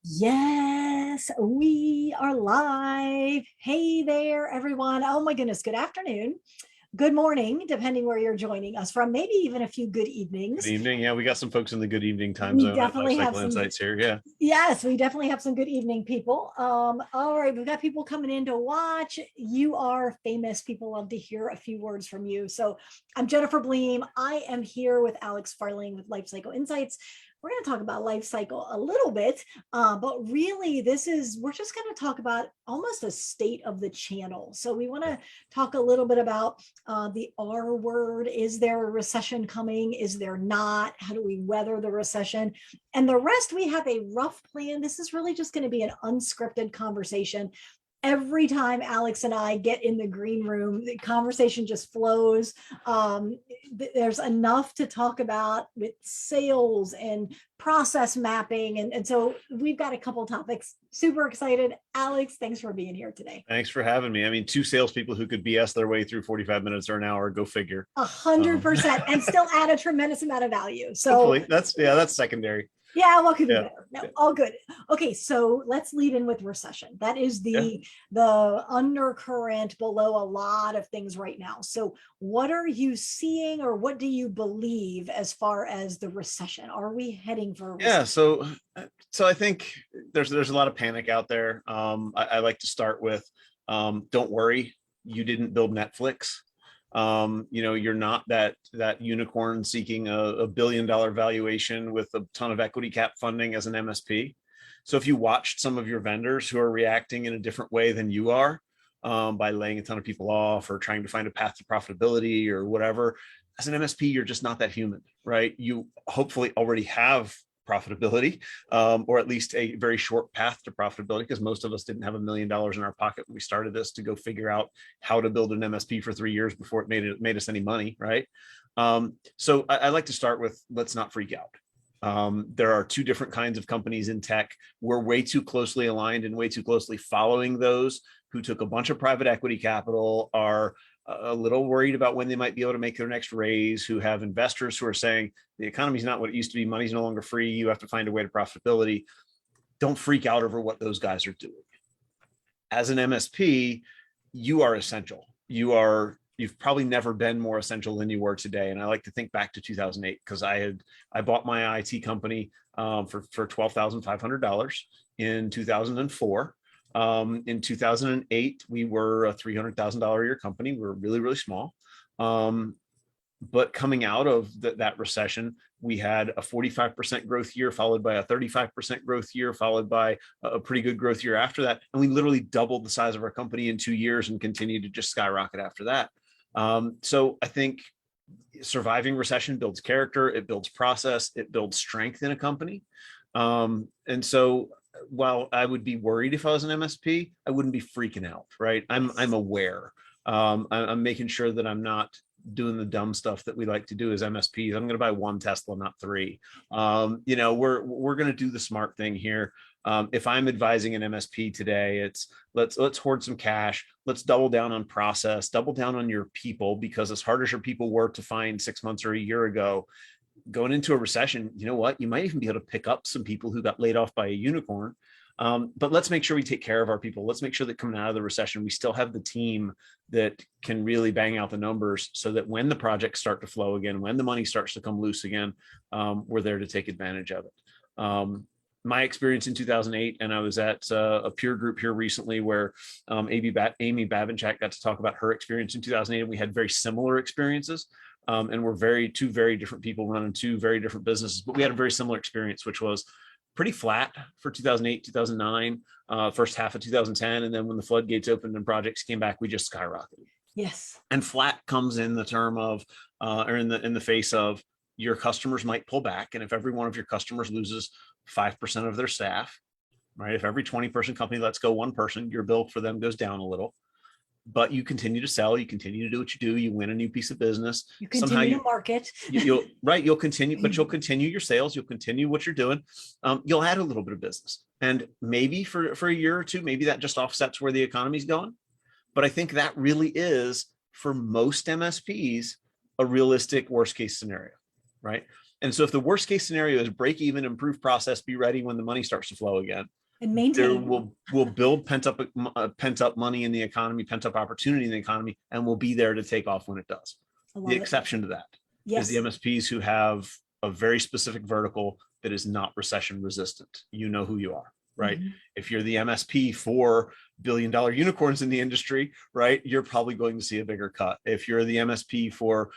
Yes, we are live. Hey there, everyone. Oh my goodness. Good afternoon. Good morning, depending where you're joining us from. Maybe even a few good Good evenings. evening. Yeah, we got some folks in the good evening time We zone at definitely have Lifecycle some. Insights here. Yeah. Yes, we definitely have some good evening people. All right, we've got people coming in to watch. You are famous. People love to hear a few words from you. So I'm Jennifer Bleam. I am here with Alex Farling with Lifecycle Insights. We're going to talk about life cycle a little bit, but really we're just going to talk about almost a state of the channel. So we want to talk a little bit about the R word. Is there a recession coming? Is there not? How do we weather the recession? And the rest, we have a rough plan. This is really just going to be an unscripted conversation. Every time Alex and I get in the green room, the conversation just flows. There's enough to talk about with sales and process mapping. And so we've got a couple topics. Super excited. Alex, thanks for being here today. Thanks for having me. I mean, two salespeople who could BS their way through 45 minutes or an hour, go figure. 100% and still add a tremendous amount of value. So hopefully that's secondary. Yeah, what could be better? No, Yeah. all good. Okay, so let's lead in with recession. That is the undercurrent below a lot of things right now. So what are you seeing, or what do you believe as far as the recession? Are we heading for a recession? Yeah, so I think there's a lot of panic out there. I like to start with don't worry, you didn't build Netflix. You're not that unicorn seeking a $1 billion valuation with a ton of equity cap funding as an MSP. So if you watched some of your vendors who are reacting in a different way than you are, by laying a ton of people off or trying to find a path to profitability or whatever, as an MSP, you're just not that human, right? You hopefully already have profitability, or at least a very short path to profitability, because most of us didn't have $1 million in our pocket when we started this to go figure out how to build an MSP for 3 years before it made us any money, right? So I like to start with, let's not freak out. There are two different kinds of companies in tech. We're way too closely aligned and way too closely following those who took a bunch of private equity capital, are a little worried about when they might be able to make their next raise, who have investors who are saying the economy is not what it used to be, money's no longer free, you have to find a way to profitability. Don't freak out over what those guys are doing. As an MSP, you are essential. You've probably never been more essential than you were today. And I like to think back to 2008, because I bought my IT company for $12,500 in 2004. In 2008, we were a $300,000 a year company. We were really, really small. But coming out of that recession, we had a 45% growth year, followed by a 35% growth year, followed by a pretty good growth year after that. And we literally doubled the size of our company in 2 years and continued to just skyrocket after that. So I think surviving recession builds character, it builds process, it builds strength in a company. And so while I would be worried if I was an MSP, I wouldn't be freaking out, right? I'm aware. I'm making sure that I'm not doing the dumb stuff that we like to do as MSPs. I'm going to buy one Tesla, not three. We're going to do the smart thing here. If I'm advising an MSP today, it's let's hoard some cash. Let's double down on process, double down on your people, because as hard as your people were to find 6 months or a year ago, going into a recession, you know what? You might even be able to pick up some people who got laid off by a unicorn. But let's make sure we take care of our people. Let's make sure that coming out of the recession, we still have the team that can really bang out the numbers, so that when the projects start to flow again, when the money starts to come loose again, we're there to take advantage of it. My experience in 2008, and I was at a peer group here recently where Amy Bavinchak got to talk about her experience in 2008, and we had very similar experiences. And we're two very different people running two very different businesses, but we had a very similar experience, which was pretty flat for 2008, 2009, first half of 2010. And then when the floodgates opened and projects came back, we just skyrocketed. Yes. And flat comes in the term of, or in the face of, your customers might pull back. And if every one of your customers loses 5% of their staff, right? If every 20-person company lets go one person, your bill for them goes down a little. But you continue to sell, you continue to do what you do, you win a new piece of business. You continue to market. You'll continue, but you'll continue your sales, you'll continue what you're doing. You'll add a little bit of business. And maybe for a year or two, maybe that just offsets where the economy's going. But I think that really is, for most MSPs, a realistic worst case scenario, right? And so if the worst case scenario is break even, improve process, be ready when the money starts to flow again, And there maintain. will build pent up money in the economy, pent up opportunity in the economy, and will be there to take off when it does. I The love it. exception to that is the Yes. MSPs who have a very specific vertical that is not recession resistant. You know who you are, right? Mhm. If you're the MSP for billion-dollar unicorns in the industry, right, you're probably going to see a bigger cut. If you're the MSP for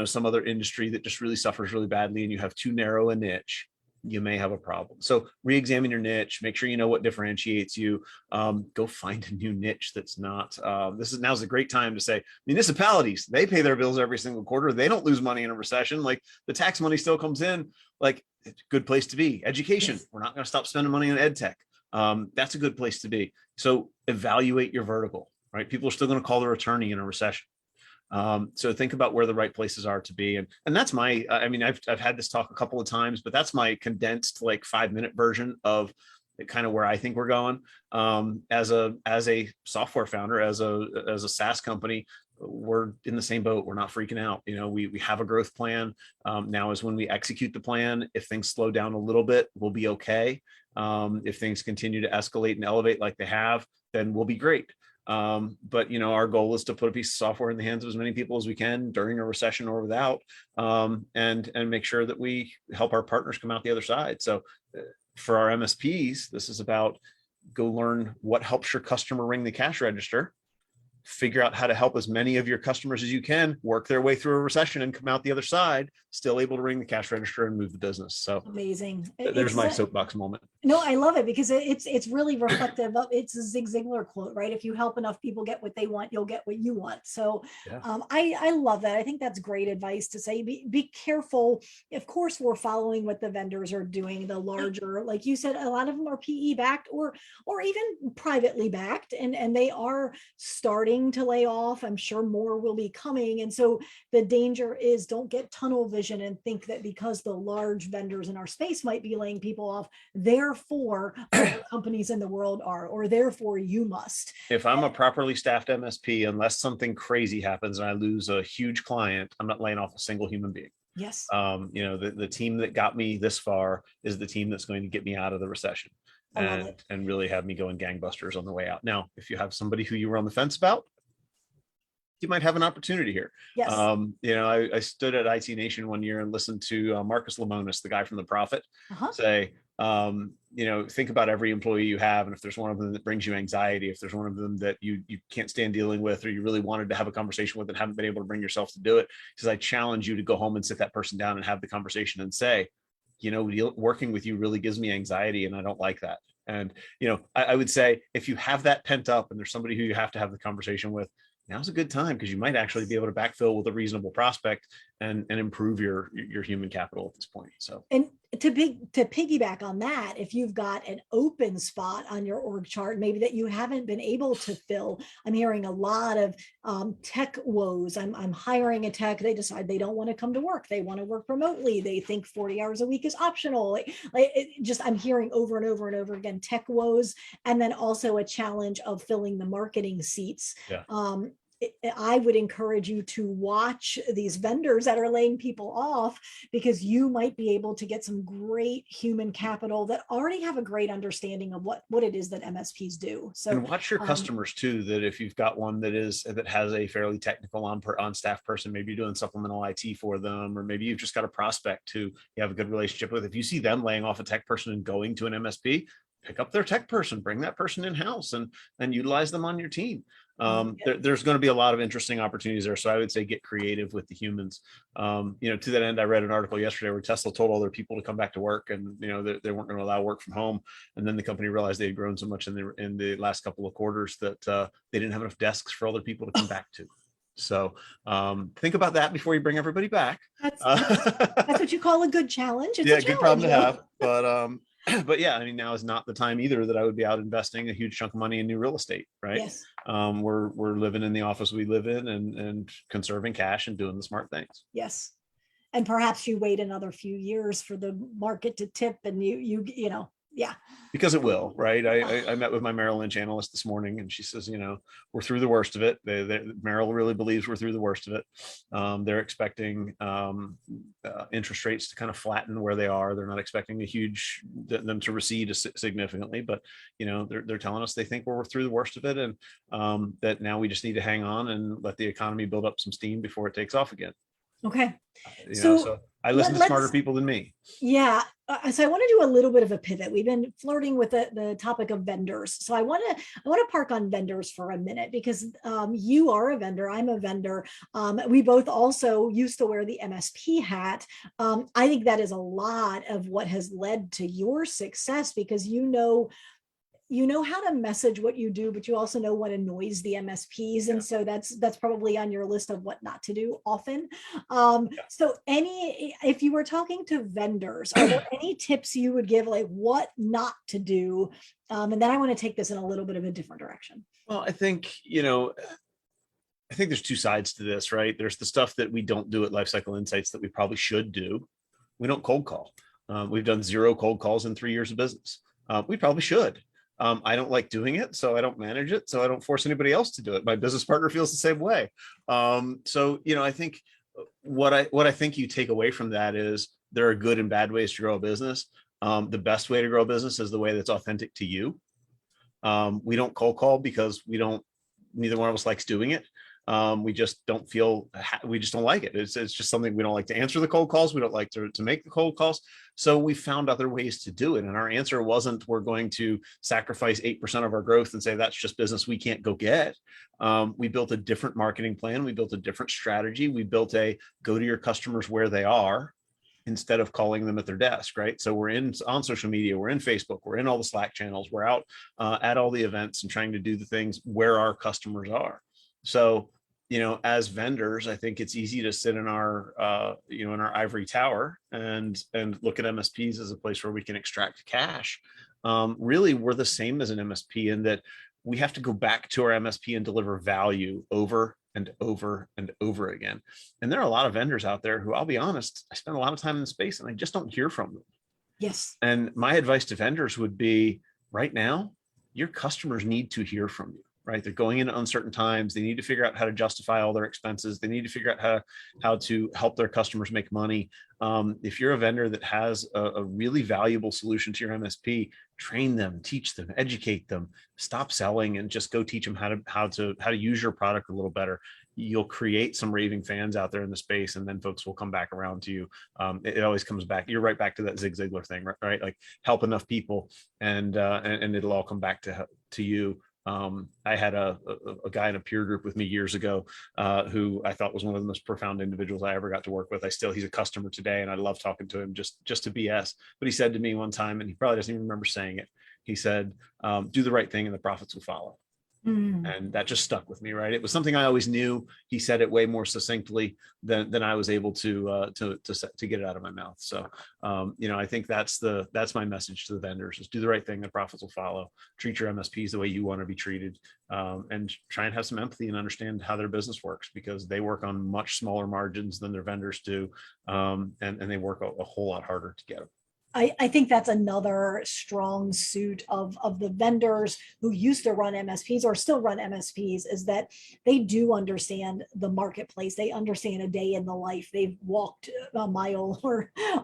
some other industry that just really suffers really badly and you have too narrow a niche, you may have a problem. So re-examine your niche, make sure you know what differentiates you. Go find a new niche that's not, now's a great time to say, municipalities, they pay their bills every single quarter. They don't lose money in a recession. Like, the tax money still comes in. Like, it's a good place to be. Education, Yes. we're not going to stop spending money on ed tech. That's a good place to be. So evaluate your vertical, right? People are still going to call their attorney in a recession. So think about where the right places are to be. And that's my, I mean, I've had this talk a couple of times, but that's my condensed like 5-minute version of kind of where I think we're going. As a software founder, as a SaaS company, we're in the same boat. We're not freaking out. We have a growth plan. Now is when we execute the plan. If things slow down a little bit, we'll be okay. If things continue to escalate and elevate like they have, then we'll be great. But our goal is to put a piece of software in the hands of as many people as we can during a recession or without, and make sure that we help our partners come out the other side. So for our MSPs, this is about go learn what helps your customer ring the cash register, figure out how to help as many of your customers as you can work their way through a recession and come out the other side still able to ring the cash register and move the business. So Amazing. there's my soapbox moment. No, I love it because it's really reflective of, it's a Zig Ziglar quote, right? If you help enough people get what they want, you'll get what you want. So Yeah. I love that. I think that's great advice to say, be careful. Of course, we're following what the vendors are doing, the larger, like you said, a lot of them are PE backed or even privately backed, and they are starting to lay off. I'm sure more will be coming. And so the danger is, don't get tunnel vision and think that because the large vendors in our space might be laying people off, therefore other companies in the world are, or therefore you must. If I'm a properly staffed MSP, unless something crazy happens and I lose a huge client, I'm not laying off a single human being. Yes. The team that got me this far is the team that's going to get me out of the recession and really have me going gangbusters on the way out. Now, if you have somebody who you were on the fence about, you might have an opportunity here. Yes. I stood at IT Nation one year and listened to Marcus Lemonis, the guy from The Prophet, say, think about every employee you have. And if there's one of them that brings you anxiety, if there's one of them that you can't stand dealing with, or you really wanted to have a conversation with and haven't been able to bring yourself to do it, he says, I challenge you to go home and sit that person down and have the conversation and say, working with you really gives me anxiety and I don't like that. And, I would say if you have that pent up and there's somebody who you have to have the conversation with, now's a good time, because you might actually be able to backfill with a reasonable prospect and improve your human capital at this point. So, and to piggyback on that, if you've got an open spot on your org chart, maybe that you haven't been able to fill, I'm hearing a lot of tech woes. I'm hiring a tech. They decide they don't want to come to work. They want to work remotely. They think 40 hours a week is optional. I'm hearing over and over and over again, tech woes. And then also a challenge of filling the marketing seats. Yeah. I would encourage you to watch these vendors that are laying people off, because you might be able to get some great human capital that already have a great understanding of what it is that MSPs do. So, and watch your customers too, that if you've got one that has a fairly technical on staff person, maybe you're doing supplemental IT for them, or maybe you've just got a prospect who you have a good relationship with. If you see them laying off a tech person and going to an MSP, pick up their tech person, bring that person in-house and utilize them on your team. There's going to be a lot of interesting opportunities there. So I would say get creative with the humans. To that end, I read an article yesterday where Tesla told all their people to come back to work, and they weren't going to allow work from home. And then the company realized they had grown so much in the last couple of quarters that they didn't have enough desks for all their people to come back to. So think about that before you bring everybody back. That's what you call a good challenge. It's a good problem to have. But yeah, I mean, now is not the time either that I would be out investing a huge chunk of money in new real estate, right? Yes. We're living in the office we live in and conserving cash and doing the smart things. Yes. And perhaps you wait another few years for the market to tip and you Yeah. Because it will, right? I met with my Merrill Lynch analyst this morning, and she says, we're through the worst of it. Merrill really believes we're through the worst of it. They're expecting interest rates to kind of flatten where they are. They're not expecting them to recede significantly, but they're telling us they think we're through the worst of it, and that now we just need to hang on and let the economy build up some steam before it takes off again. Okay. So I listen to smarter people than me. Yeah. So I want to do a little bit of a pivot. We've been flirting with the topic of vendors. So I want to park on vendors for a minute, because you are a vendor. I'm a vendor. We both also used to wear the MSP hat. I think that is a lot of what has led to your success, because you know how to message what you do, but you also know what annoys the MSPs. And so that's probably on your list of what not to do often. So if you were talking to vendors, are there any tips you would give, like what not to do? And then I want to take this in a little bit of a different direction. Well, I think there's two sides to this, right? There's the stuff that we don't do at Lifecycle Insights that we probably should do. We don't cold call. We've done 0 cold calls in 3 years of business. We probably should. I don't like doing it, so I don't manage it, so I don't force anybody else to do it. My business partner feels the same way. So I think what I think you take away from that is there are good and bad ways to grow a business. The best way to grow a business is the way that's authentic to you. We don't cold call because neither one of us likes doing it. We just don't like it. It's just something we don't like to answer the cold calls. We don't like to make the cold calls. So we found other ways to do it. And our answer wasn't, we're going to sacrifice 8% of our growth and say, that's just business we can't go get. We built a different marketing plan. We built a different strategy. We built a go to your customers where they are, instead of calling them at their desk, right? So we're on social media, we're in Facebook, we're in all the Slack channels, we're out at all the events and trying to do the things where our customers are. So, as vendors, I think it's easy to sit in our, in our ivory tower and look at MSPs as a place where we can extract cash. Really, we're the same as an MSP in that we have to go back to our MSP and deliver value over and over and over again. And there are a lot of vendors out there who, I'll be honest, I spend a lot of time in the space and I just don't hear from them. Yes. And my advice to vendors would be, right now, your customers need to hear from you. Right? They're going into uncertain times. They need to figure out how to justify all their expenses. They need to figure out how to help their customers make money. If you're a vendor that has a really valuable solution to your MSP, train them, teach them, educate them, stop selling and just go teach them how to use your product a little better. You'll create some raving fans out there in the space, and then folks will come back around to you. It always comes back. You're right back to that Zig Ziglar thing, right? Like, help enough people and it'll all come back to you. I had a guy in a peer group with me years ago who I thought was one of the most profound individuals I ever got to work with. He's a customer today, and I love talking to him just to BS. But he said to me one time, and he probably doesn't even remember saying it, he said, do the right thing and the profits will follow. And that just stuck with me, right? It was something I always knew. He said it way more succinctly than I was able to get it out of my mouth. So, I think that's my message to the vendors: is do the right thing, the profits will follow. Treat your MSPs the way you want to be treated, and try and have some empathy and understand how their business works, because they work on much smaller margins than their vendors do, and they work a whole lot harder to get them. I think that's another strong suit of the vendors who used to run MSPs or still run MSPs, is that they do understand the marketplace. They understand a day in the life. They've walked a mile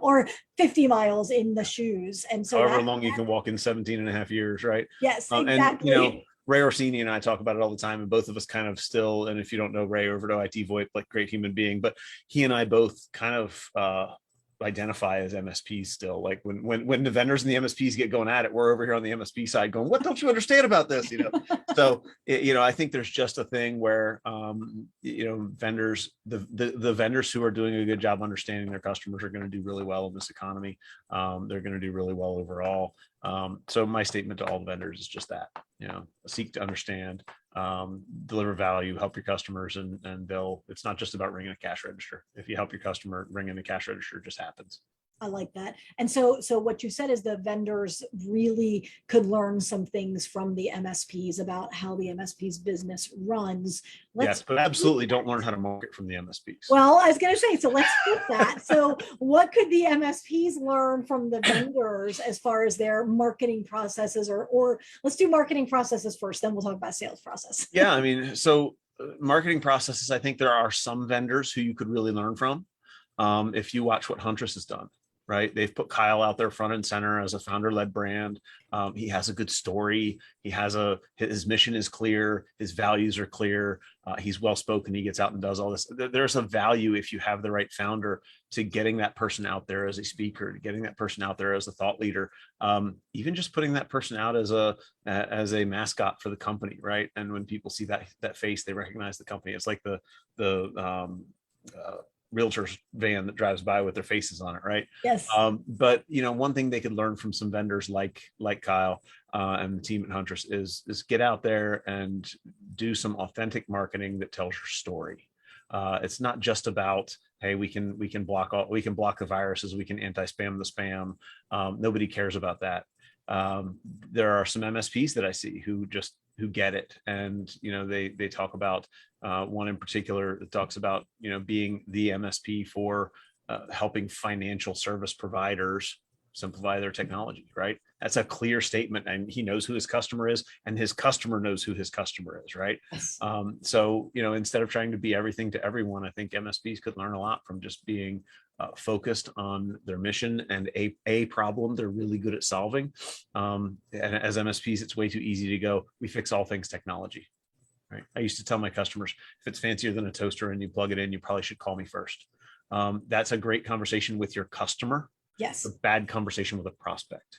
or 50 miles in the shoes. And so however long you can walk in 17 and a half years, right? Yes, exactly. And, Ray Orsini and I talk about it all the time, and both of us kind of still, and if you don't know Ray, over to IT VoIP, like, great human being, but he and I both kind of identify as MSPs still. Like, when the vendors and the MSPs get going at it, we're over here on the MSP side going, what don't you understand about this? So I think there's just a thing where vendors, the vendors who are doing a good job understanding their customers are going to do really well in this economy. They're going to do really well overall. So my statement to all the vendors is just that, seek to understand, deliver value, help your customers, and it's not just about ringing a cash register. If you help your customer, ringing the cash register just happens. I like that. And so what you said is the vendors really could learn some things from the MSPs about how the MSP's business runs. Yes, but absolutely don't learn how to market from the MSPs. Well, I was going to say, so let's flip that. So what could the MSPs learn from the vendors as far as their marketing processes, or let's do marketing processes first, then we'll talk about sales process. Yeah, I mean, so marketing processes, I think there are some vendors who you could really learn from. If you watch what Huntress has done, right? They've put Kyle out there front and center as a founder-led brand. He has a good story. His mission is clear. His values are clear. He's well-spoken. He gets out and does all this. There's a value if you have the right founder to getting that person out there as a speaker, to getting that person out there as a thought leader, even just putting that person out as a mascot for the company, right? And when people see that face, they recognize the company. It's like the realtor's van that drives by with their faces on it, right? Yes. But one thing they could learn from some vendors like Kyle and the team at Huntress is get out there and do some authentic marketing that tells your story. It's not just about, hey, we can block the viruses, we can anti-spam the spam. Nobody cares about that. There are some MSPs that I see who get it, and they talk about one in particular that talks about being the MSP for helping financial service providers simplify their technology, right? That's a clear statement, and he knows who his customer is, and his customer knows who his customer is, right? Yes. So instead of trying to be everything to everyone, I think MSPs could learn a lot from just being focused on their mission and a problem they're really good at solving. And as MSPs, it's way too easy to go, we fix all things technology, right? I used to tell my customers, if it's fancier than a toaster and you plug it in, you probably should call me first. That's a great conversation with your customer. Yes. A bad conversation with a prospect,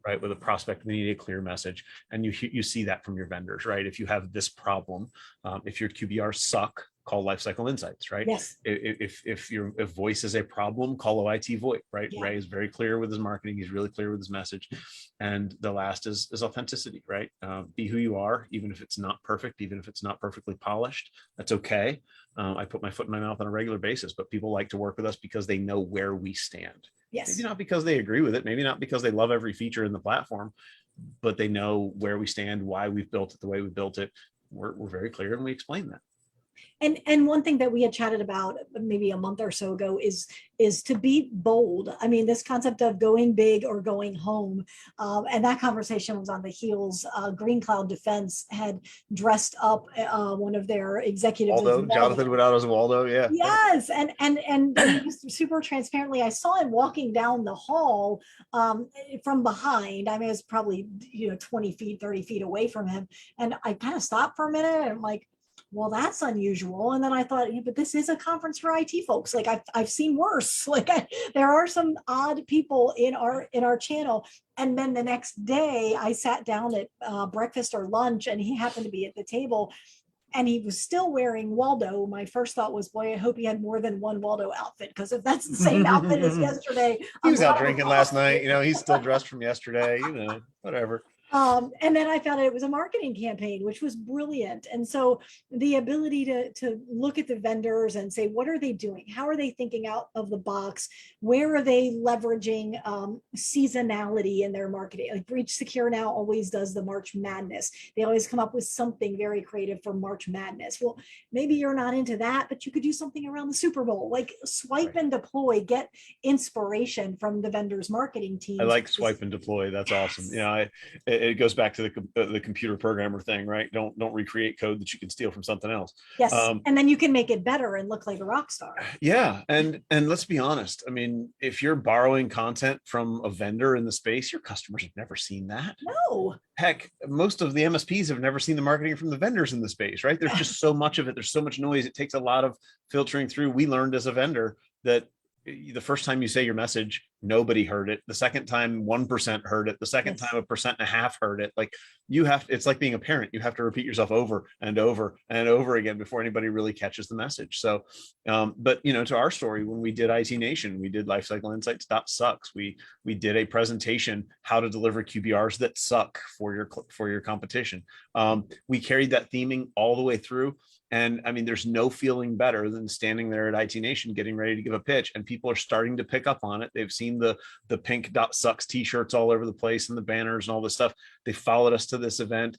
right? With a prospect, we need a clear message. And you see that from your vendors, right? If you have this problem, if your QBRs suck, call Lifecycle Insights, right? Yes. If voice is a problem, call OIT VoIP, right? Yeah. Ray is very clear with his marketing. He's really clear with his message. And the last is authenticity, right? Be who you are, even if it's not perfect, even if it's not perfectly polished, that's okay. I put my foot in my mouth on a regular basis, but people like to work with us because they know where we stand. Yes. Maybe not because they agree with it, maybe not because they love every feature in the platform, but they know where we stand, why we've built it the way we built it. We're very clear, and we explain that. And one thing that we had chatted about maybe a month or so ago is to be bold. I mean, this concept of going big or going home, and that conversation was on the heels. Green Cloud Defense had dressed up one of their executives. Jonathan went out as Waldo, yeah. Yes, and super transparently, I saw him walking down the hall from behind. I mean, it was probably 20 feet, 30 feet away from him, and I kind of stopped for a minute and I'm like, well, that's unusual. And then I thought, but this is a conference for IT folks. Like I've seen worse. Like there are some odd people in our channel. And then the next day I sat down at breakfast or lunch, and he happened to be at the table, and he was still wearing Waldo. My first thought was, boy, I hope he had more than one Waldo outfit, because if that's the same outfit as yesterday, he was out drinking last night. He's still dressed from yesterday. Whatever. And then I found out it was a marketing campaign, which was brilliant. And so the ability to look at the vendors and say, what are they doing? How are they thinking out of the box? Where are they leveraging seasonality in their marketing? Like Breach Secure now always does the March Madness. They always come up with something very creative for March Madness. Well, maybe you're not into that, but you could do something around the Super Bowl, like swipe and deploy, get inspiration from the vendor's marketing team. I like swipe and deploy. That's awesome. It goes back to the computer programmer thing, right? Don't recreate code that you can steal from something else. Yes, and then you can make it better and look like a rock star. Yeah, and let's be honest. I mean, if you're borrowing content from a vendor in the space, your customers have never seen that. No. Heck, most of the MSPs have never seen the marketing from the vendors in the space, right? There's just so much of it. There's so much noise. It takes a lot of filtering through. We learned as a vendor that the first time you say your message, nobody heard it. The second time, 1% heard it. The second time, 1.5% heard it. Like it's like being a parent. You have to repeat yourself over and over and over again before anybody really catches the message. So, but to our story, when we did IT Nation, we did Lifecycle Insights sucks. We did a presentation, how to deliver QBRs that suck for your competition. We carried that theming all the way through. And I mean, there's no feeling better than standing there at IT Nation, getting ready to give a pitch, and people are starting to pick up on it. They've seen seen the pink dot sucks t-shirts all over the place and the banners and all this stuff. They followed us to this event.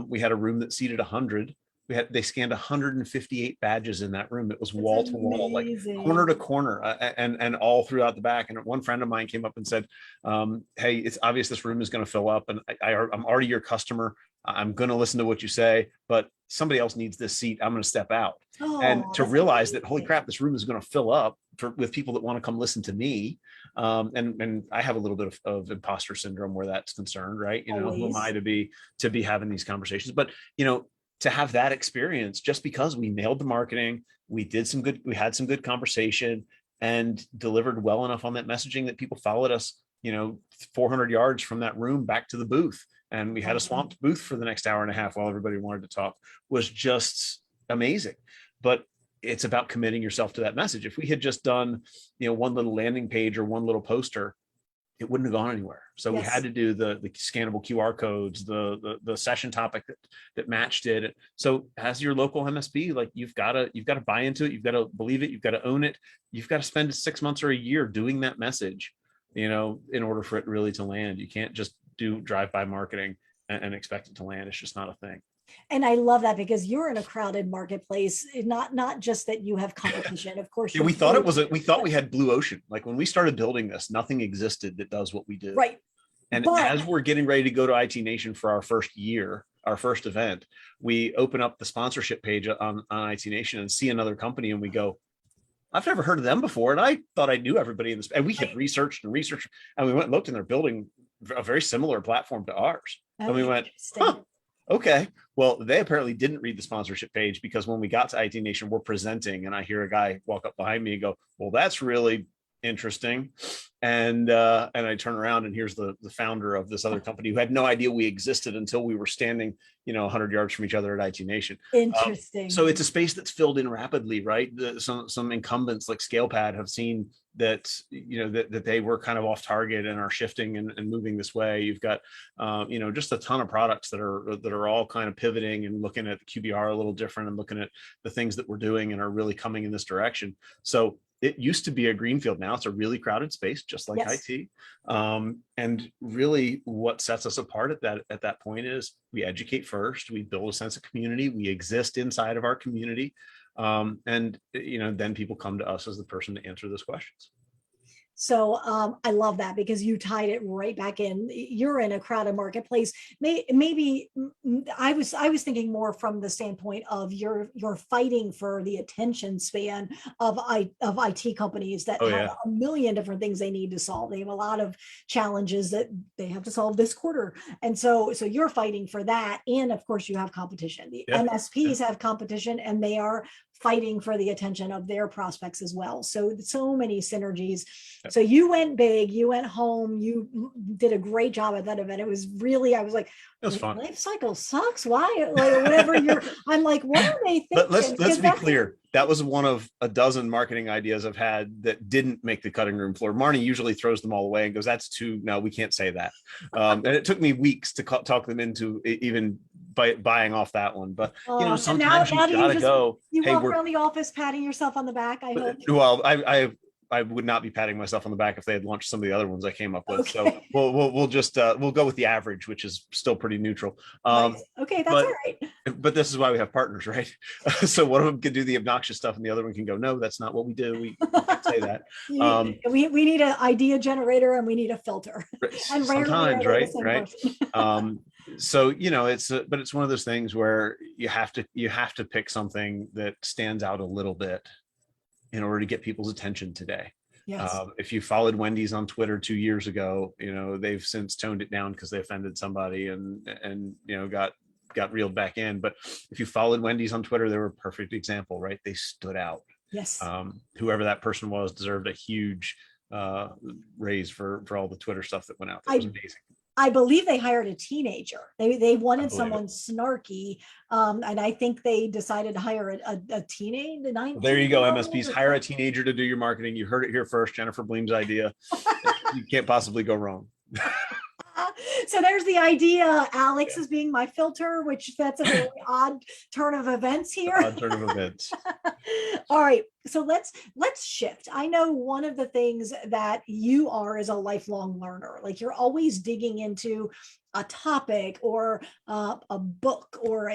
We had a room that seated 100. They scanned 158 badges in that room. It was wall to wall, like corner to corner, and all throughout the back. And one friend of mine came up and said, hey, it's obvious this room is going to fill up, and I'm already your customer. I'm going to listen to what you say, but somebody else needs this seat. I'm going to step out. And to realize that, holy crap, this room is going to fill up with people that want to come listen to me. And I have a little bit of imposter syndrome where that's concerned, right? You know, who am I to be having these conversations? But, you know, to have that experience, just because we nailed the marketing, we had some good conversation and delivered well enough on that messaging that people followed us, you know, 400 yards from that room back to the booth. And we had a swamped booth for the next hour and a half while everybody wanted to talk. Was just amazing. But it's about committing yourself to that message. If we had just done, you know, one little landing page or one little poster, it wouldn't have gone anywhere. So we had to do the scannable QR codes, the session topic that matched it. So as your local MSP, like you've got to buy into it. You've got to believe it. You've got to own it. You've got to spend 6 months or a year doing that message, you know, in order for it really to land. You can't just do drive-by marketing and expect it to land. It's just not a thing. And I love that because you're in a crowded marketplace, not just that you have competition, of course. Yeah, we thought we had blue ocean. Like when we started building this, nothing existed that does what we do. Right. And as we're getting ready to go to IT Nation for our first year, our first event, we open up the sponsorship page on IT Nation and see another company and we go, I've never heard of them before. And I thought I knew everybody in this. And we had researched and we went and looked and they're building a very similar platform to ours. And we went, huh, okay. Well, they apparently didn't read the sponsorship page because when we got to IT Nation, we're presenting and I hear a guy walk up behind me and go, well, that's really interesting. And I turn around and here's the founder of this other company who had no idea we existed until we were standing, you know, 100 yards from each other at IT Nation. Interesting. So it's a space that's filled in rapidly, right? Some incumbents like ScalePad have seen that, you know, that they were kind of off target and are shifting and moving this way. You've got, you know, just a ton of products that are all kind of pivoting and looking at the QBR a little different and looking at the things that we're doing and are really coming in this direction. So it used to be a greenfield. Now it's a really crowded space, just like IT. And really what sets us apart at that point is we educate first, we build a sense of community, we exist inside of our community. And, you know, then people come to us as the person to answer those questions. So I love that because you tied it right back in. You're in a crowded marketplace. Maybe I was thinking more from the standpoint of you're fighting for the attention span of IT companies that have a million different things they need to solve. They have a lot of challenges that they have to solve this quarter, and so you're fighting for that. And of course, you have competition. The MSPs have competition, and they are fighting for the attention of their prospects as well. So many synergies. So you went big, you went home, you did a great job at that event. It was really, I was like, it was fun. Lifecycle sucks. Why? Like whatever I'm like, what are they thinking? Let's be clear. That was one of a dozen marketing ideas I've had that didn't make the cutting room floor. Marnie usually throws them all away and goes, no, we can't say that. And it took me weeks to talk them into even buying off that one. But you know, sometimes you gotta go. You walk around the office patting yourself on the back, I hope. Well, I would not be patting myself on the back if they had launched some of the other ones I came up with. Okay. So we'll just we'll go with the average, which is still pretty neutral. Nice. Okay, that's all right. But this is why we have partners, right? So one of them can do the obnoxious stuff, and the other one can go, no, that's not what we do. We can't say that. We need an idea generator and we need a filter. And sometimes, right? So you know, but it's one of those things where you have to pick something that stands out a little bit in order to get people's attention today. Yes. If you followed Wendy's on Twitter 2 years ago, you know, they've since toned it down because they offended somebody and you know, got reeled back in. But if you followed Wendy's on Twitter, they were a perfect example, right? They stood out. Yes. Whoever that person was deserved a huge raise for all the Twitter stuff that went out. That was amazing. I believe they hired a teenager. They wanted someone snarky, and I think they decided to hire a teenager. Well, there you go, MSPs. Hire a teenager to do your marketing. You heard it here first. Jennifer Bleam's idea. You can't possibly go wrong. So there's the idea. Alex is being my filter, which that's a very odd turn of events here. Odd turn of events. All right. So let's shift. I know one of the things that you are is a lifelong learner. Like you're always digging into a topic or a book or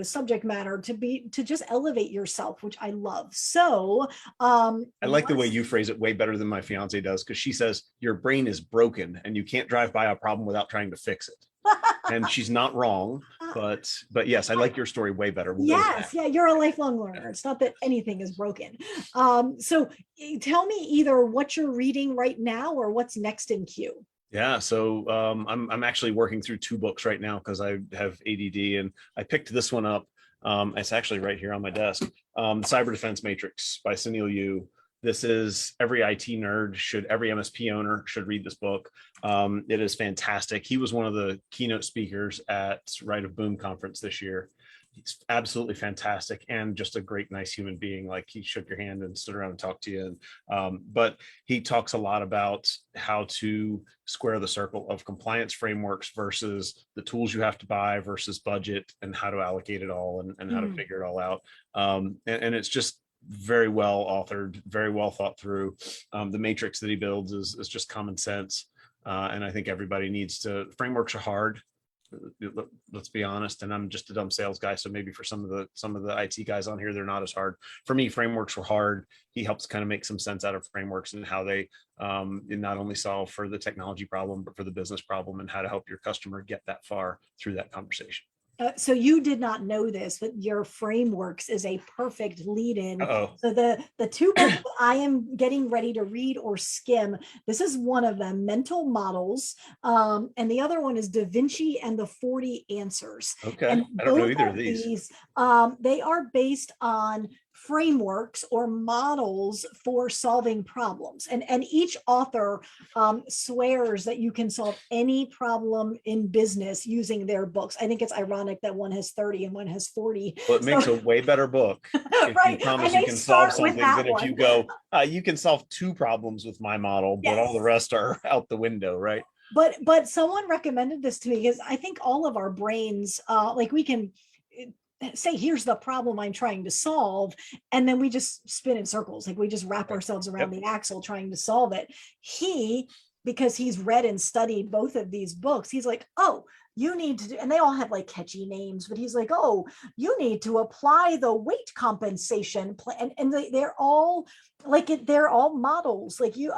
subject matter to just elevate yourself, which I love. So I like the way you phrase it way better than my fiance does, because she says your brain is broken and you can't drive by a problem without trying to fix it. And she's not wrong, but yes, I like your story way better. We'll yes, yeah, you're a lifelong learner. It's not that anything is broken. So tell me either what you're reading right now or what's next in queue. Yeah, so I'm actually working through 2 books right now because I have ADD, and I picked this one up. It's actually right here on my desk. Cyber Defense Matrix by Sunil Yu. This is every IT nerd every MSP owner should read this book. It is fantastic. He was one of the keynote speakers at Right of Boom conference this year. He's absolutely fantastic and just a great, nice human being. Like, he shook your hand and stood around and talked to you. But he talks a lot about how to square the circle of compliance frameworks versus the tools you have to buy versus budget, and how to allocate it all, and how to figure it all out. And it's just very well authored, very well thought through. The matrix that he builds is just common sense. And I think everybody needs to. Frameworks are hard. Let's be honest. And I'm just a dumb sales guy, so maybe for some of the IT guys on here, they're not as hard. For me, frameworks were hard. He helps kind of make some sense out of frameworks and how they not only solve for the technology problem, but for the business problem, and how to help your customer get that far through that conversation. So you did not know this, but your frameworks is a perfect lead-in. So the 2 books I am getting ready to read or skim, this is one of them, Mental Models, and the other one is Da Vinci and the 40 Answers. Okay, and I don't know either of these. They are based on frameworks or models for solving problems. And each author swears that you can solve any problem in business using their books. I think it's ironic that one has 30 and one has 40. Well, it makes a way better book. If right. you promise you can solve something, than if you go, you can solve 2 problems with my model, but all the rest are out the window, right? But someone recommended this to me because I think all of our brains, like we can say, here's the problem I'm trying to solve, and then we just spin in circles, like we just wrap ourselves around the axle trying to solve it. Because he's read and studied both of these books, he's like, oh, you need to do, and they all have like catchy names, but he's like, oh, you need to apply the weight compensation plan, and they're all they're all models. Like you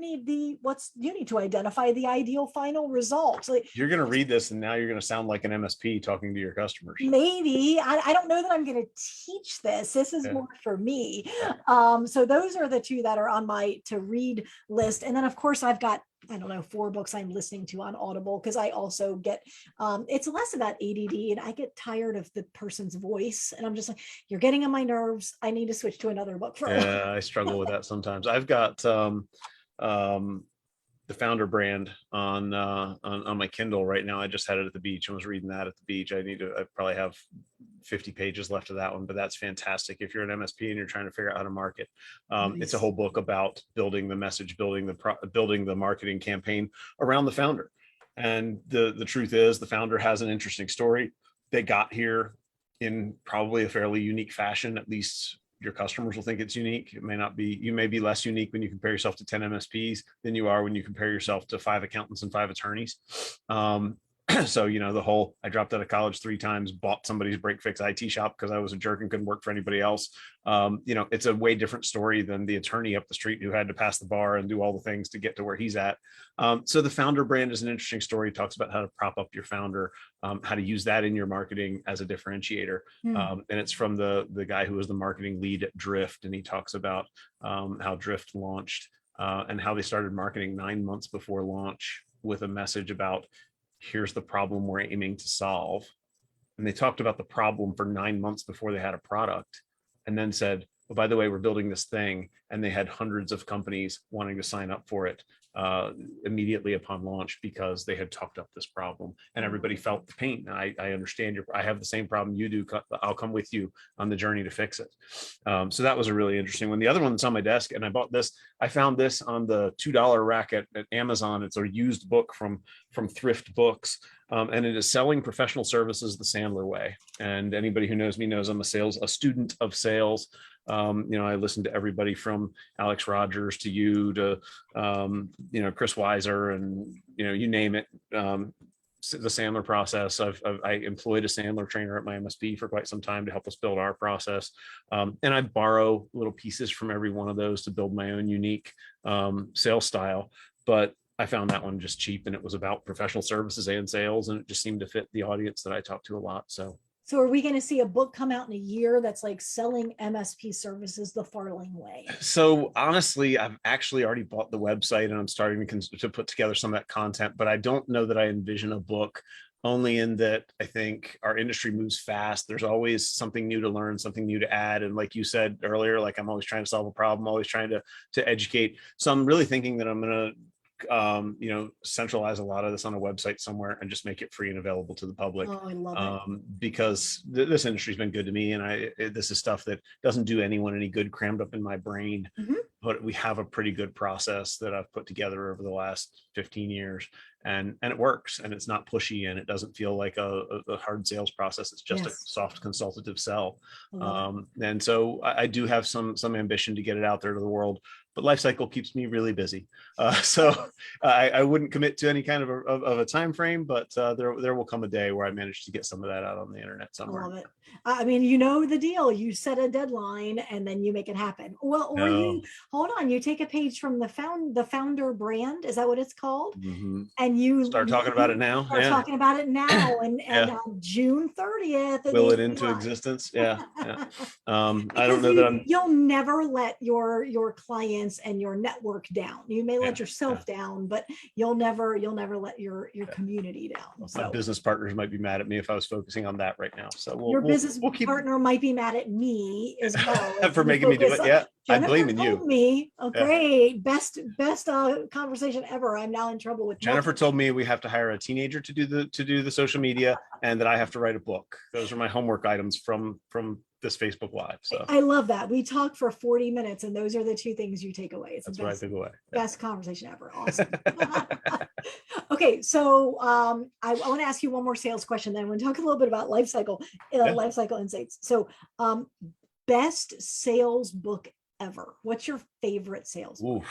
need you need to identify the ideal final result. Like, you're going to read this and now you're going to sound like an MSP talking to your customers. Maybe I don't know that I'm going to teach this. This is more for me. So those are the 2 that are on my to read list, and then of course I've got, I don't know, 4 books I'm listening to on Audible, because I also get, it's less about ADD, and I get tired of the person's voice, and I'm just like, you're getting on my nerves. I need to switch to another book. I struggle with that sometimes. I've got the Founder brand on my Kindle right now. I just had it at the beach and was reading that at the beach. I probably have 50 pages left of that one, but that's fantastic. If you're an MSP and you're trying to figure out how to market, nice. It's a whole book about building the message, building the marketing campaign around the founder. And the truth is, the founder has an interesting story. They got here in probably a fairly unique fashion. At least your customers will think it's unique. It may not be. You may be less unique when you compare yourself to 10 MSPs than you are when you compare yourself to 5 accountants and 5 attorneys. So, the whole, I dropped out of college 3 times, bought somebody's break fix IT shop because I was a jerk and couldn't work for anybody else. It's a way different story than the attorney up the street who had to pass the bar and do all the things to get to where he's at. So the Founder brand is an interesting story. It talks about how to prop up your founder, how to use that in your marketing as a differentiator. And it's from the guy who was the marketing lead at Drift. And he talks about how Drift launched and how they started marketing 9 months before launch with a message about, here's the problem we're aiming to solve. And they talked about the problem for 9 months before they had a product, and then said, oh, by the way, we're building this thing. And they had hundreds of companies wanting to sign up for it immediately upon launch because they had talked up this problem, and everybody felt the pain. I understand I have the same problem you do. I'll come with you on the journey to fix it. So that was a really interesting one. The other one that's on my desk, and I bought this, I found this on the $2 rack at Amazon. It's a used book from Thrift Books. And it is Selling Professional Services the Sandler Way. And anybody who knows me knows I'm a student of sales. I listened to everybody from Alex Rogers to you to, Chris Weiser and, you name it. The Sandler process. I employed a Sandler trainer at my MSP for quite some time to help us build our process. And I borrow little pieces from every one of those to build my own unique sales style. But I found that one just cheap, and it was about professional services and sales, and it just seemed to fit the audience that I talk to a lot. So are we going to see a book come out in a year that's like selling MSP services the Farling way? So honestly, I've actually already bought the website and I'm starting to put together some of that content, but I don't know that I envision a book, only in that I think our industry moves fast. There's always something new to learn, something new to add. And like you said earlier, like I'm always trying to solve a problem, always trying to educate. So I'm really thinking that I'm going to centralize a lot of this on a website somewhere and just make it free and available to the public. Oh, I love it. Because this industry's been good to me, and this is stuff that doesn't do anyone any good crammed up in my brain. But we have a pretty good process that I've put together over the last 15 years, and it works, and it's not pushy, and it doesn't feel like a hard sales process. It's just a soft consultative sell. And so I do have some ambition to get it out there to the world, but Lifecycle keeps me really busy. So I wouldn't commit to any kind of a time frame, but there will come a day where I manage to get some of that out on the internet somewhere. I love it. I mean, you know the deal. You set a deadline and then you make it happen. Well, or you hold on, you take a page from the founder brand. Is that what it's called? And you start talking about it now. Start talking about it now, and on June 30th, will it into existence? Yeah. I don't know that you'll never let your clients and your network down. You may let yourself down, but you'll never let your community down. So my business partners might be mad at me if I was focusing on that right now. So your business partner might be mad at me as well for making me do it. Yeah, I'm blaming you. Me, great, best conversation ever. I'm now in trouble with Jennifer. Told me we have to hire a teenager to do the social media, and that I have to write a book. Those are my homework items from this Facebook Live. So I love that. We talked for 40 minutes, and those are the two things you take away. That's what I take away. Best conversation ever. Awesome. Okay, so I want to ask you one more sales question. Then we'll talk a little bit about Lifecycle, Lifecycle insights. So, best sales book ever. What's your favorite sales book?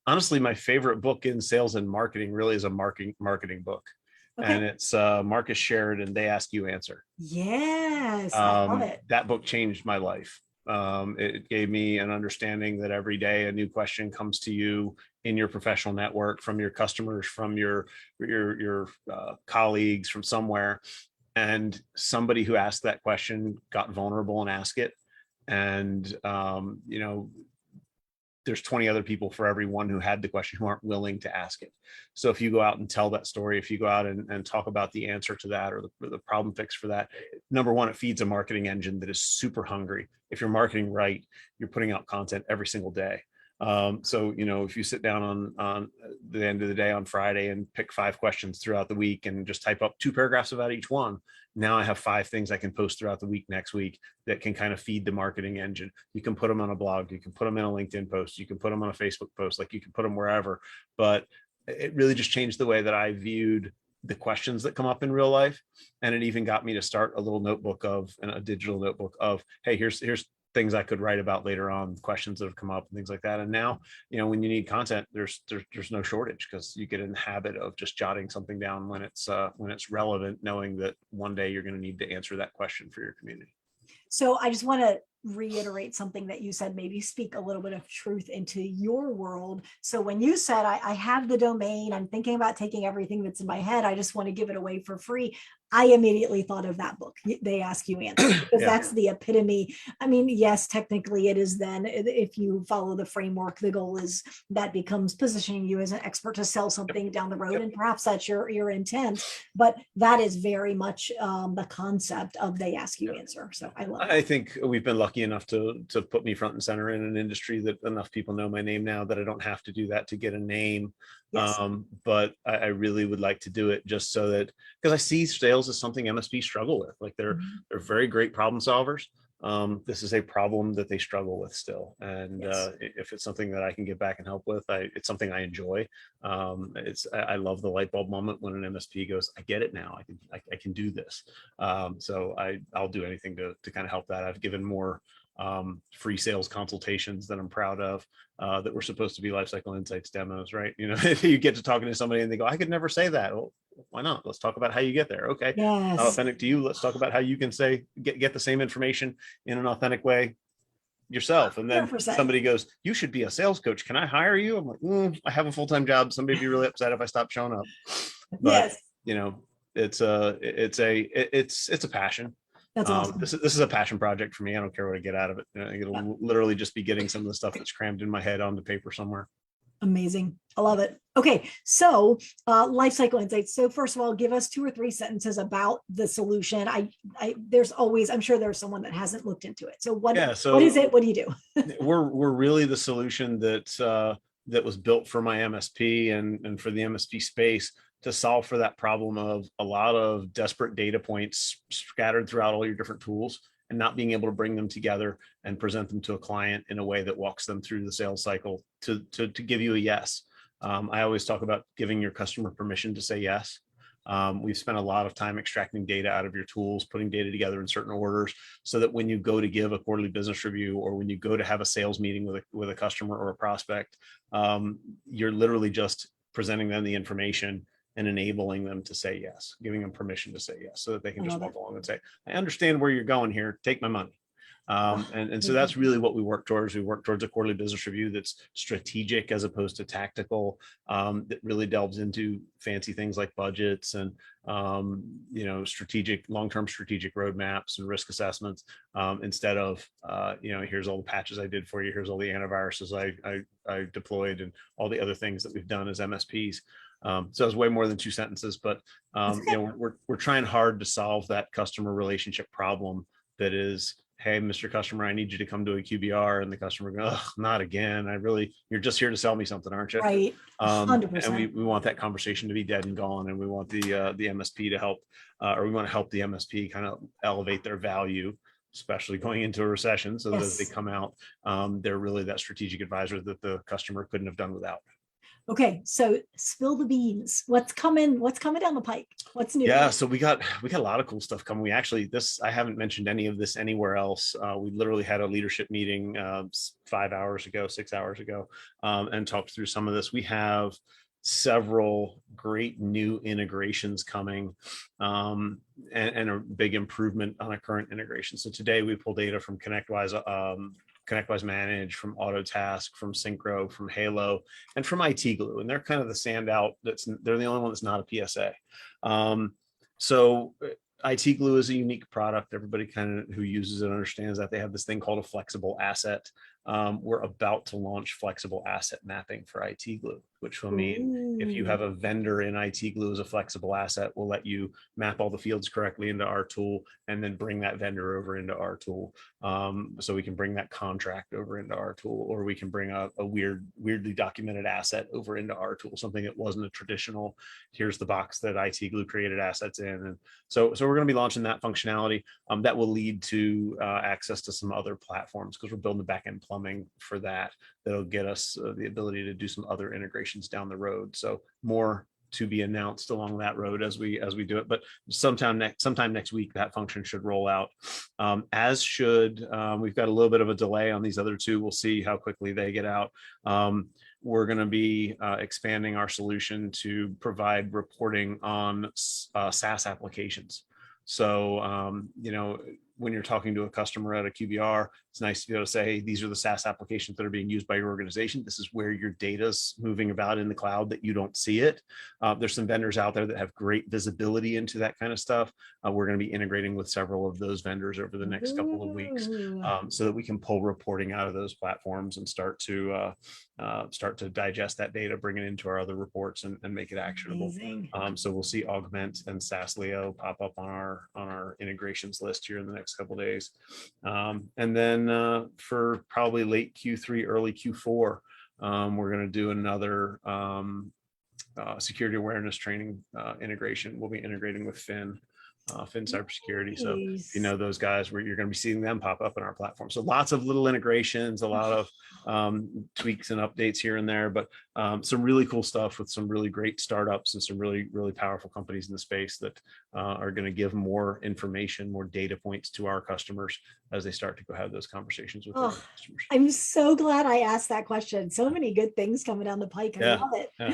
Honestly, my favorite book in sales and marketing really is a marketing book. And it's Marcus Sheridan, They Ask You Answer. Yes, I love it. That book changed my life. It gave me an understanding that every day a new question comes to you in your professional network, from your customers, from your colleagues, from somewhere. And somebody who asked that question got vulnerable and asked it. And, there's 20 other people for every one who had the question who aren't willing to ask it. So if you go out and tell that story, if you go out and talk about the answer to that, or the problem fix for that, number one, it feeds a marketing engine that is super hungry. If you're marketing right, you're putting out content every single day. So, if you sit down on the end of the day on Friday and pick 5 questions throughout the week and just type up 2 paragraphs about each one, now I have 5 things I can post throughout the week next week that can kind of feed the marketing engine. You can put them on a blog, you can put them in a LinkedIn post, you can put them on a Facebook post, like you can put them wherever. But it really just changed the way that I viewed the questions that come up in real life. And it even got me to start a little notebook a digital notebook of, hey, here's things I could write about later on, questions that have come up and things like that. And now, when you need content, there's no shortage, because you get in the habit of just jotting something down when it's relevant, knowing that one day you're going to need to answer that question for your community. So I just want to reiterate something that you said, maybe speak a little bit of truth into your world. So when you said, I have the domain, I'm thinking about taking everything that's in my head, I just want to give it away for free, I immediately thought of that book, They Ask You Answer, because that's the epitome. I mean, yes, technically it is then, if you follow the framework, the goal is that becomes positioning you as an expert to sell something down the road. And perhaps that's your intent, but that is very much the concept of They Ask You Answer. So I love it. I think we've been lucky enough to put me front and center in an industry that enough people know my name now that I don't have to do that to get a name. Yes. But I really would like to do it just so that, because I see sales as something MSPs struggle with. Like they're very great problem solvers, this is a problem that they struggle with still. And Yes. if it's something that I can get back and help with, it's something I enjoy. I love the light bulb moment when an MSP goes, I get it now. I can do this. So I'll do anything to kind of help that. I've given more free sales consultations that I'm proud of, that were supposed to be Lifecycle Insights demos, right? You know, if you get to talking to somebody and they go, I could never say that. Well, why not? Let's talk about how you get there. Okay. Not Yes. authentic to you. Let's talk about how you can get the same information in an authentic way yourself. And then 100%. somebody goes, you should be a sales coach. Can I hire you? I'm like, I have a full-time job. Somebody would be really upset if I stopped showing up. But Yes. you know, it's a passion. That's awesome. This is a passion project for me. I don't care what I get out of it. It'll literally just be getting some of the stuff that's crammed in my head onto paper somewhere. Amazing. I love it. Okay. So Lifecycle Insights. So first of all, give us 2 or 3 sentences about the solution. There's always, I'm sure there's someone that hasn't looked into it. So what is it? What do you do? We're really the solution that was built for my MSP and for the MSP space to solve for that problem of a lot of desperate data points scattered throughout all your different tools and not being able to bring them together and present them to a client in a way that walks them through the sales cycle to give you a yes. I always talk about giving your customer permission to say yes. We've spent a lot of time extracting data out of your tools, putting data together in certain orders so that when you go to give a quarterly business review or when you go to have a sales meeting with a customer or a prospect, you're literally just presenting them the information and enabling them to say yes, giving them permission to say yes, so that they can just walk along and say, I understand where you're going here, take my money. And so that's really what we work towards. We work towards a quarterly business review that's strategic as opposed to tactical, that really delves into fancy things like budgets and long-term strategic roadmaps and risk assessments, instead of here's all the patches I did for you, here's all the antiviruses I deployed and all the other things that we've done as MSPs. So it's way more than 2 sentences, but we're trying hard to solve that customer relationship problem that is, hey, Mr. Customer, I need you to come to a QBR, and the customer goes, oh, not again. You're just here to sell me something, aren't you? Right. 100%. And we want that conversation to be dead and gone, and we want the MSP to help, or we want to help the MSP kind of elevate their value, especially going into a recession, so that as they come out, they're really that strategic advisor that the customer couldn't have done without. Okay, so spill the beans. What's coming down the pike? What's new? Yeah, so we got a lot of cool stuff coming. We actually, I haven't mentioned any of this anywhere else. We literally had a leadership meeting 5 hours ago, 6 hours ago, and talked through some of this. We have several great new integrations coming, and a big improvement on a current integration. So today we pull data from ConnectWise Manage, from Autotask, from Synchro, from Halo, and from IT Glue. And they're kind of the standout. They're the only one that's not a PSA. So IT Glue is a unique product. Everybody kind of who uses it understands that. They have this thing called a flexible asset. We're about to launch flexible asset mapping for IT Glue, which will mean if you have a vendor in IT Glue as a flexible asset, we'll let you map all the fields correctly into our tool and then bring that vendor over into our tool. So we can bring that contract over into our tool, or we can bring a weirdly documented asset over into our tool, something that wasn't a traditional, here's the box that IT Glue created assets in. And so we're going to be launching that functionality that will lead to access to some other platforms, because we're building the backend plumbing for that. That'll get us the ability to do some other integrations down the road. So more to be announced along that road as we do it. But sometime next week, that function should roll out. As should, we've got a little bit of a delay on these other 2. We'll see how quickly they get out. We're going to be expanding our solution to provide reporting on SaaS applications. So, when you're talking to a customer at a QBR, it's nice to be able to say, hey, these are the SaaS applications that are being used by your organization. This is where your data's moving about in the cloud that you don't see it. There's some vendors out there that have great visibility into that kind of stuff. We're going to be integrating with several of those vendors over the next couple of weeks, so that we can pull reporting out of those platforms and start to digest that data, bring it into our other reports, and make it actionable. So we'll see Augment and SaaS Leo pop up on our integrations list here in the next couple of days. And then for probably late Q3, early Q4, we're going to do another security awareness training integration. We'll be integrating with Fin. in cybersecurity. So if you Nice. know those guys, where you're going to be seeing them pop up in our platform. So lots of little integrations, a lot of tweaks and updates here and there, but some really cool stuff with some really great startups and some really, really powerful companies in the space that are going to give more information, more data points to our customers as they start to go have those conversations with their Oh, customers. I'm so glad I asked that question. So many good things coming down the pike. I Yeah, love it. yeah.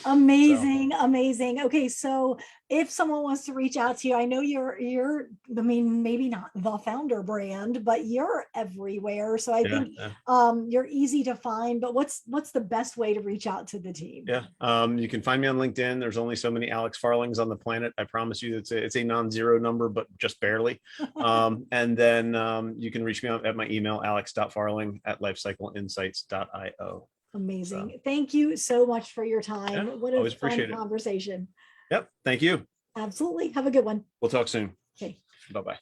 Amazing, amazing. Okay, so if someone wants to reach out to you, I know you're, I mean, maybe not the founder brand, but you're everywhere. So I think you're easy to find, but what's the best way to reach out to the team? Yeah, you can find me on LinkedIn. There's only so many Alex Farlings on the planet. I promise you, it's a non-zero number, but just barely. And then you can reach me at my email, alex.farling@lifecycleinsights.io. Amazing. So, thank you so much for your time. yeah, What a always fun appreciate it. conversation. Yep. Thank you. Absolutely. Have a good one. We'll talk soon. Okay. Bye-bye.